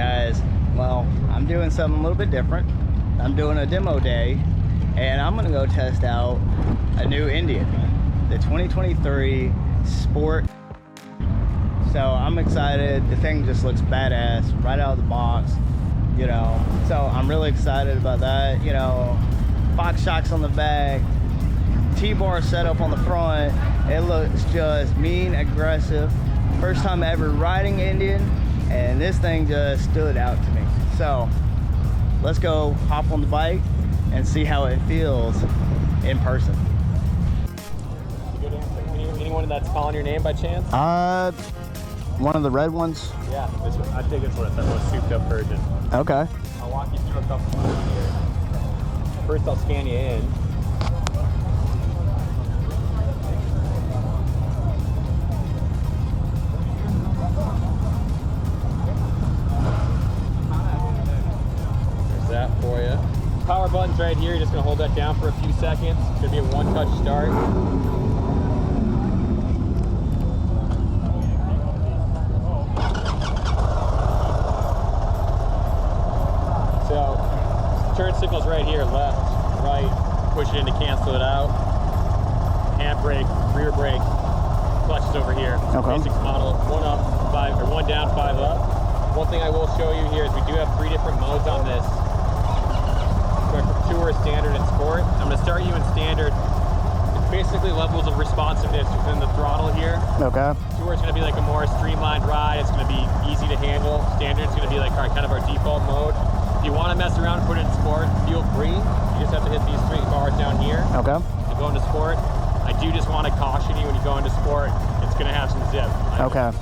guys, well, I'm doing something a little bit different. I'm doing a demo day, and I'm gonna go test out a new Indian, the 2023 Sport. So I'm excited. The thing just looks badass right out of the box, you know. So I'm really excited about that. You know, box shocks on the back, T-bar setup on the front. It looks just mean, aggressive. First time ever riding Indian, and this thing just stood out to me. So let's go hop on the bike and see how it feels in person. Anyone that's calling your name by chance? One of the red ones. Yeah, this one, I think it's one of the most souped up version. Okay. I'll walk you through a couple things here. First, I'll scan you in. There's that for you. Power button's right here. You're just gonna hold that down for a few seconds. It's gonna be a one-touch start. Turn signals right here, left, right, push it in to cancel it out. Handbrake, rear brake, clutch is over here. Okay. Basics model, one up, five, or one down, five up. One thing I will show you here is we do have 3 different modes on this. Going from Tour, Standard, and Sport. I'm gonna start you in Standard. It's basically levels of responsiveness within the throttle here. Okay. Tour is gonna be like a more streamlined ride. It's gonna be easy to handle. Standard is gonna be like our kind of our default mode. If you want to mess around and put it in Sport, feel free. You just have to hit these 3 bars down here. Okay. To go into Sport. I do just want to caution you when you go into Sport, it's going to have some zip. Okay.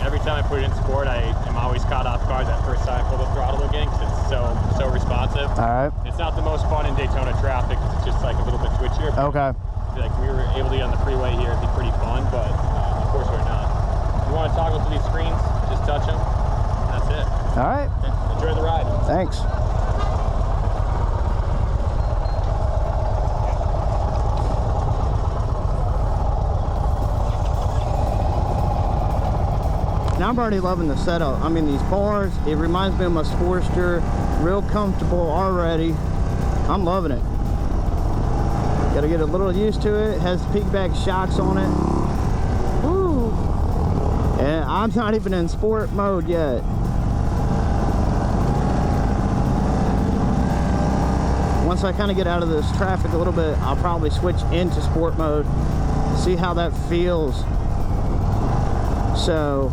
Every time I put it in Sport, I am always caught off guard that first time I pull the throttle again because it's so responsive. All right. It's not the most fun in Daytona traffic. It's just like a little bit twitchier. Okay. Like we were able to get on the freeway here, it'd be pretty fun, but of course we're not. If you want to toggle through these screens, just touch them. That's it. All right. Okay. Enjoy the ride. Thanks. Now I'm already loving the setup. I mean, these bars, it reminds me of my Sportster. Real comfortable already. I'm loving it. Got to get a little used to it. It has peak-back shocks on it. Woo! And I'm not even in Sport mode yet. Once I kind of get out of this traffic a little bit, I'll probably switch into Sport mode, see how that feels. So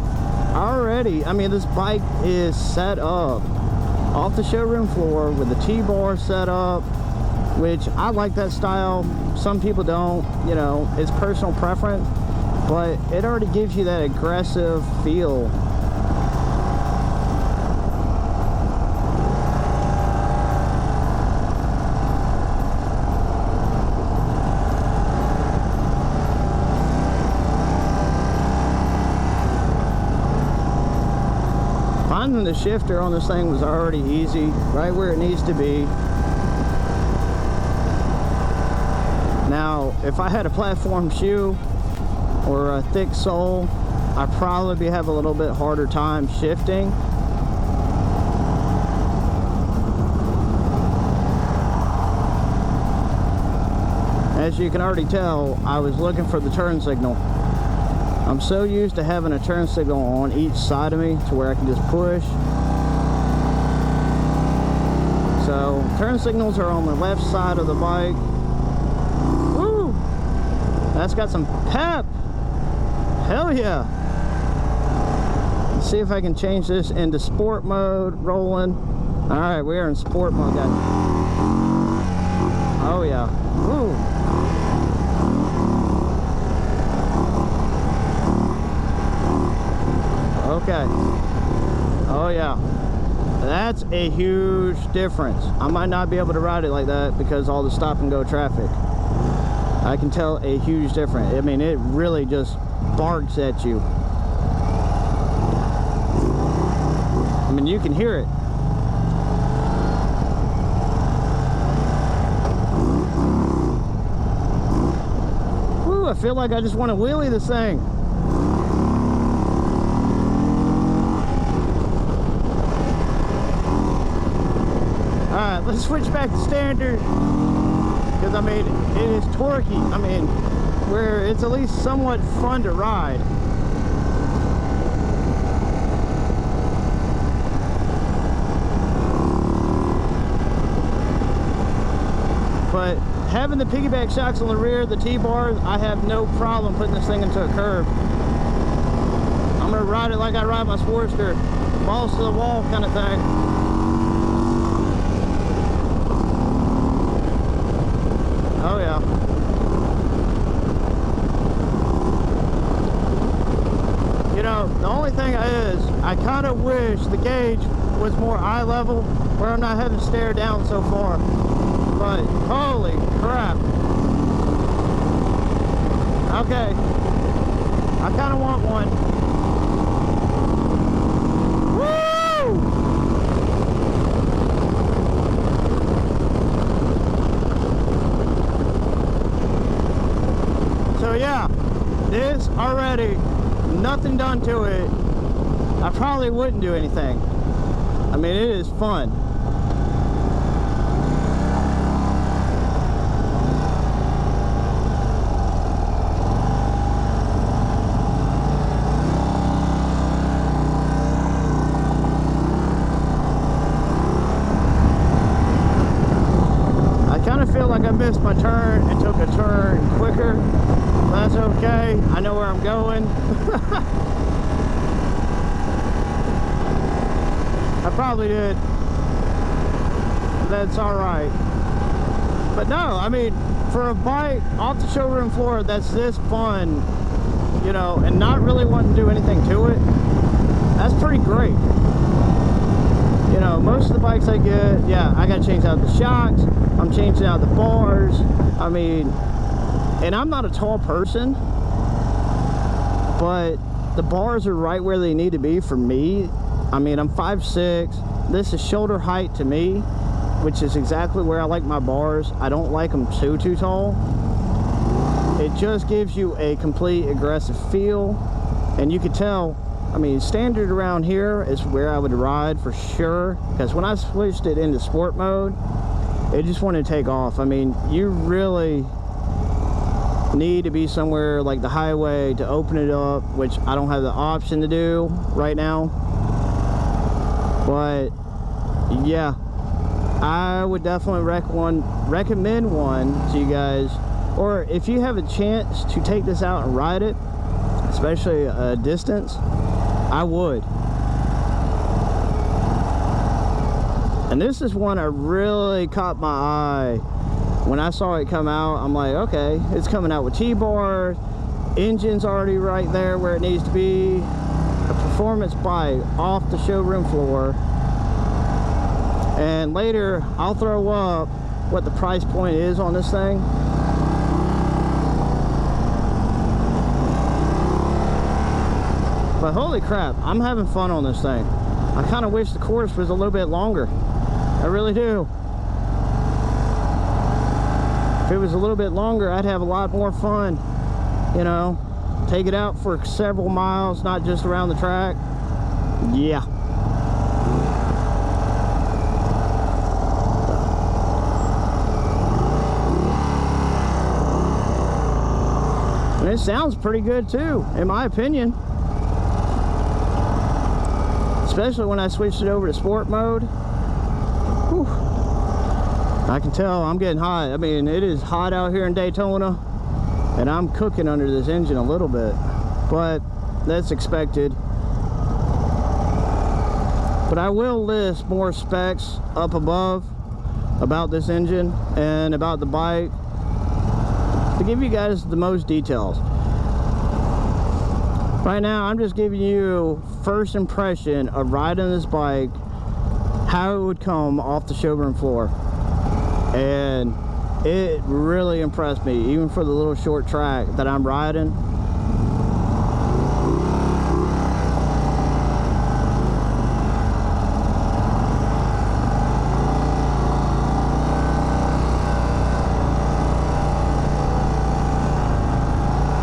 already, I mean, this bike is set up off the showroom floor with the T-bar set up, which I like that style. Some people don't, you know, it's personal preference, but it already gives you that aggressive feel. Finding the shifter on this thing was already easy, right where it needs to be. Now, if I had a platform shoe or a thick sole, I'd probably have a little bit harder time shifting. As you can already tell, I was looking for the turn signal. I'm so used to having a turn signal on each side of me to where I can just push. So turn signals are on the left side of the bike. Woo! That's got some pep. Hell yeah. Let's see if I can change this into Sport mode, rolling. All right, we are in Sport mode, guys. Oh yeah. Woo! Okay. Oh yeah. That's a huge difference. I might not be able to ride it like that because all the stop and go traffic. I can tell a huge difference. I mean, it really just barks at you. I mean, you can hear it. Woo, I feel like I just want to wheelie this thing. let's switch back to standard. Because, I mean, it is torquey. I mean, where it's at least somewhat fun to ride. But having the piggyback shocks on the rear, the T-bars, I have no problem putting this thing into a curve. I'm gonna ride it like I ride my Sportster, balls to the wall kind of thing. Oh yeah. You know, the only thing is, I kind of wish the gauge was more eye level, where I'm not having to stare down so far. But holy crap. Okay. I kind of want one. Woo! So yeah, this already, nothing done to it. I probably wouldn't do anything. I mean, it is fun. Feel like I missed my turn and took a turn quicker. That's okay. I know where I'm going. I probably did. That's all right. But no, I mean, for a bike off the showroom floor that's this fun, you know, and not really wanting to do anything to it, that's pretty great. You know, most of the bikes I get, yeah, I got to change out the shocks. I'm changing out the bars. I mean, and I'm not a tall person, but the bars are right where they need to be for me. I mean, I'm 5'6". This is shoulder height to me, which is exactly where I like my bars. I don't like them too tall. It just gives you a complete aggressive feel, and you can tell, I mean, standard around here is where I would ride for sure, because when I switched it into sport mode, it just wanted to take off. I mean, you really need to be somewhere like the highway to open it up, which I don't have the option to do right now. But yeah, I would definitely recommend one to you guys. Or if you have a chance to take this out and ride it, especially a distance, I would. And this is one I really caught my eye when I saw it come out. I'm like, okay, it's coming out with T-bars, engine's already right there where it needs to be, a performance bike off the showroom floor. And later I'll throw up what the price point is on this thing. But holy crap, I'm having fun on this thing. I kind of wish the course was a little bit longer. I really do. If it was a little bit longer, I'd have a lot more fun. You know, take it out for several miles, not just around the track. Yeah. And it sounds pretty good too, in my opinion. Especially when I switched it over to sport mode. Whew. I can tell I'm getting hot. I mean, it is hot out here in Daytona, and I'm cooking under this engine a little bit, but that's expected. But I will list more specs up above about this engine and about the bike to give you guys the most details. Right now, I'm just giving you first impression of riding this bike, how it would come off the showroom floor. And it really impressed me, even for the little short track that I'm riding.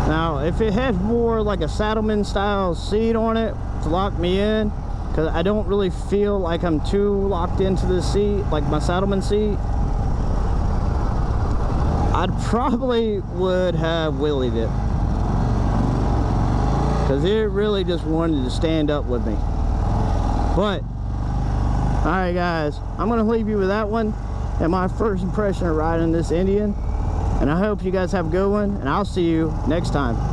Now, if it had more like a Saddleman style seat on it to lock me in, because I don't really feel like I'm too locked into the seat, like my Saddleman seat, I'd probably would have wheelied it, because it really just wanted to stand up with me. But alright guys, I'm gonna leave you with that one and my first impression of riding this Indian, and I hope you guys have a good one, and I'll see you next time.